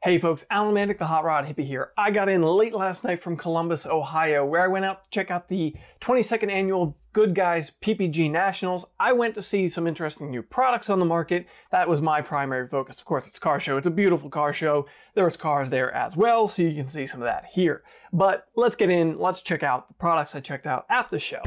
Hey folks, Alan Mandic, the Hot Rod Hippie here. I got in late last night from Columbus, Ohio, where I went out to check out the 22nd annual GoodGuys PPG Nationals. I went to see some interesting new products on the market. That was my primary focus. Of course, it's a car show. It's a beautiful car show. There's cars there as well, so you can see some of that here. But let's get in, let's check out the products I checked out at the show.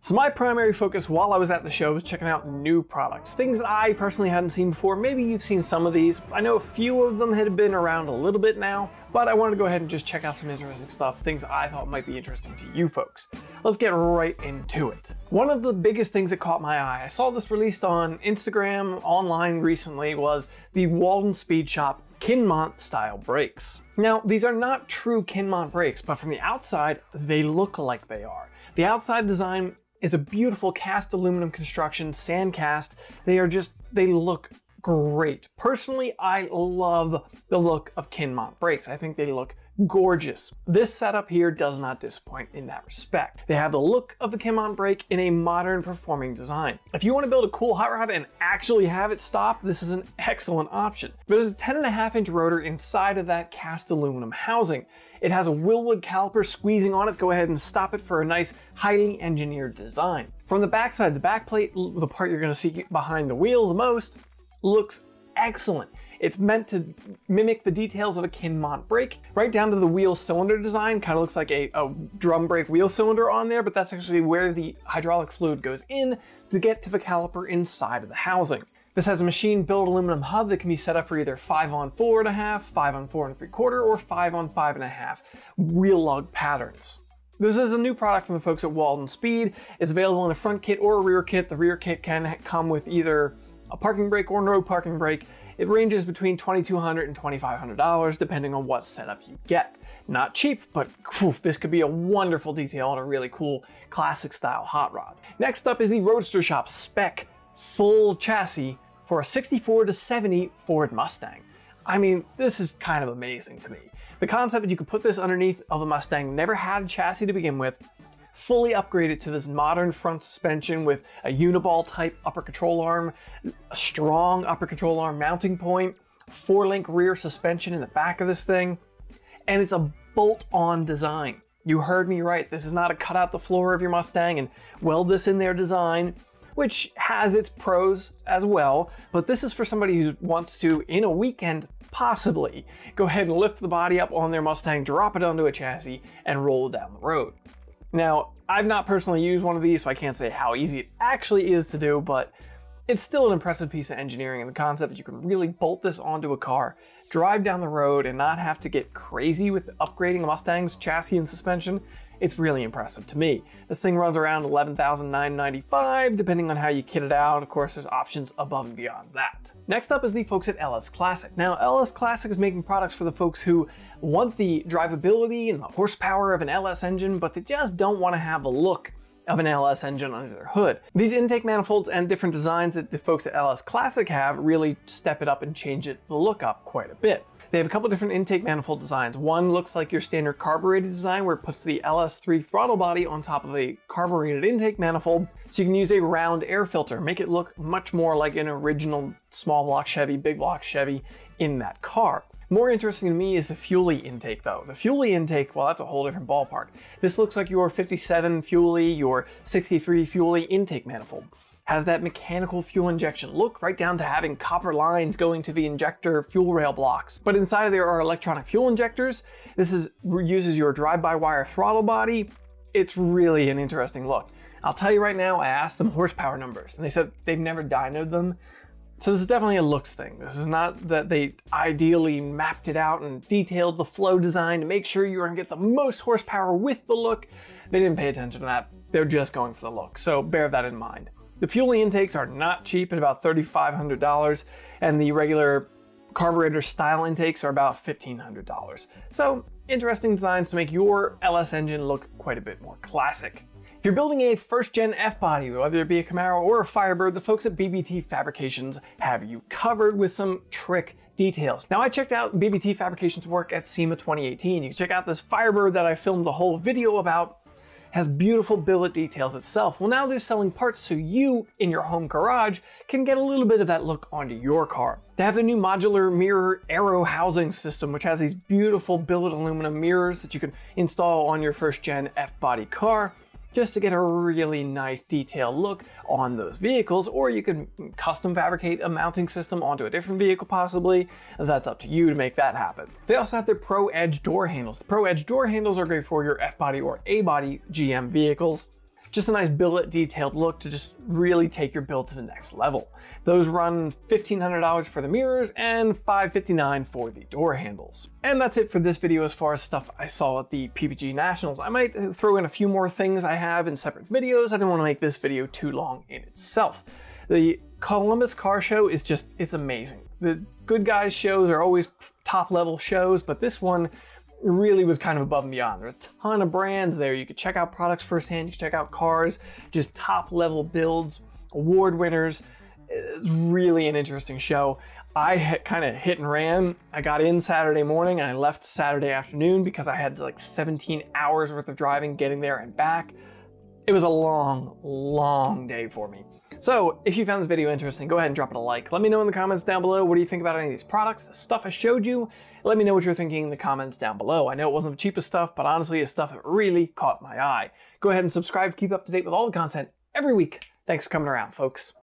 So my primary focus while I was at the show was checking out new products, things that I personally hadn't seen before. Maybe you've seen some of these. I know a few of them had been around a little bit now, but I wanted to go ahead and just check out some interesting stuff, things I thought might be interesting to you folks. Let's get right into it. One of the biggest things that caught my eye, I saw this released on Instagram online recently, was the Walden Speed Shop Kinmont style brakes. Now, these are not true Kinmont brakes, but from the outside, they look like they are. The outside design is a beautiful cast aluminum construction, sand cast. They look great. Personally, I love the look of Kinmont brakes. I think they look gorgeous. This setup here does not disappoint in that respect. They have the look of the Kinmont brake in a modern performing design. If you want to build a cool hot rod and actually have it stop, this is an excellent option. There's a 10.5-inch rotor inside of that cast aluminum housing. It has a Wilwood caliper squeezing on it. Go ahead and stop it for a nice, highly engineered design. From the backside, the back plate, the part you're going to see behind the wheel the most, looks excellent. It's meant to mimic the details of a Kinmont brake, right down to the wheel cylinder design. Kind of looks like a drum brake wheel cylinder on there, but that's actually where the hydraulic fluid goes in to get to the caliper inside of the housing. This has a machine-built aluminum hub that can be set up for either 5-on-4.5, 5-on-4.75, or 5-on-5.5 wheel lug patterns. This is a new product from the folks at Walden Speed. It's available in a front kit or a rear kit. The rear kit can come with either a parking brake or no parking brake. It ranges between $2,200 and $2,500 depending on what setup you get. Not cheap, but this could be a wonderful detail on a really cool classic style hot rod. Next up is the Roadster Shop Spec full chassis for a 64 to 70 Ford Mustang. I mean, this is kind of amazing to me. The concept that you could put this underneath of a Mustang, never had a chassis to begin with, fully upgraded to this modern front suspension with a uniball type upper control arm, a strong upper control arm mounting point, 4-link rear suspension in the back of this thing, and it's a bolt-on design. You heard me right, this is not a cut out the floor of your Mustang and weld this in their design, which has its pros as well, but this is for somebody who wants to, in a weekend, possibly go ahead and lift the body up on their Mustang, drop it onto a chassis, and roll it down the road. Now, I've not personally used one of these, so I can't say how easy it actually is to do, but it's still an impressive piece of engineering, and the concept that you can really bolt this onto a car, drive down the road, and not have to get crazy with upgrading a Mustang's chassis and suspension, it's really impressive to me. This thing runs around $11,995, depending on how you kit it out. Of course, there's options above and beyond that. Next up is the folks at LS Classic. Now, LS Classic is making products for the folks who want the drivability and the horsepower of an LS engine, but they just don't want to have a look of an LS engine under their hood. These intake manifolds and different designs that the folks at LS Classic have really step it up and change the look up quite a bit. They have a couple different intake manifold designs. One looks like your standard carbureted design where it puts the LS3 throttle body on top of a carbureted intake manifold, so you can use a round air filter, make it look much more like an original small block Chevy, big block Chevy in that car. More interesting to me is the Fuelie intake though. The Fuelie intake, well, that's a whole different ballpark. This looks like your 57 Fuelie, your 63 Fuelie intake manifold. Has that mechanical fuel injection look, right down to having copper lines going to the injector fuel rail blocks. But inside of there are electronic fuel injectors. This uses your drive-by-wire throttle body. It's really an interesting look. I'll tell you right now, I asked them horsepower numbers, and they said they've never dynoed them. So this is definitely a looks thing. This is not that they ideally mapped it out and detailed the flow design to make sure you're gonna get the most horsepower with the look. They didn't pay attention to that. They're just going for the look, so bear that in mind. The Fuelie intakes are not cheap at about $3,500, and the regular carburetor style intakes are about $1,500. So interesting designs to make your LS engine look quite a bit more classic. If you're building a first-gen F-body, whether it be a Camaro or a Firebird, the folks at BBT Fabrications have you covered with some trick details. Now, I checked out BBT Fabrications work at SEMA 2018. You can check out this Firebird that I filmed the whole video about. has beautiful billet details itself. Well, now they're selling parts so you, in your home garage, can get a little bit of that look onto your car. They have the new modular mirror aero housing system, which has these beautiful billet aluminum mirrors that you can install on your first gen F-body car, just to get a really nice detailed look on those vehicles, or you can custom fabricate a mounting system onto a different vehicle possibly. That's up to you to make that happen. They also have their Pro Edge door handles. The Pro Edge door handles are great for your F-body or A-body GM vehicles. Just a nice billet detailed look to just really take your build to the next level. Those run $1,500 for the mirrors and $559 for the door handles. And that's it for this video as far as stuff I saw at the PPG Nationals. I might throw in a few more things I have in separate videos. I didn't want to make this video too long in itself. The Columbus car show is just, it's amazing. The Good Guys shows are always top level shows, but this one really was kind of above and beyond. There's a ton of brands there. You could check out products firsthand, you could check out cars, just top level builds, award winners. It's really an interesting show. I kind of hit and ran. I got in Saturday morning and I left Saturday afternoon because I had like 17 hours worth of driving getting there and back. It was a long, long day for me. So if you found this video interesting, go ahead and drop it a like. Let me know in the comments down below, what do you think about any of these products, the stuff I showed you? Let me know what you're thinking in the comments down below. I know it wasn't the cheapest stuff, but honestly, it's stuff that really caught my eye. Go ahead and subscribe to keep up to date with all the content every week. Thanks for coming around, folks.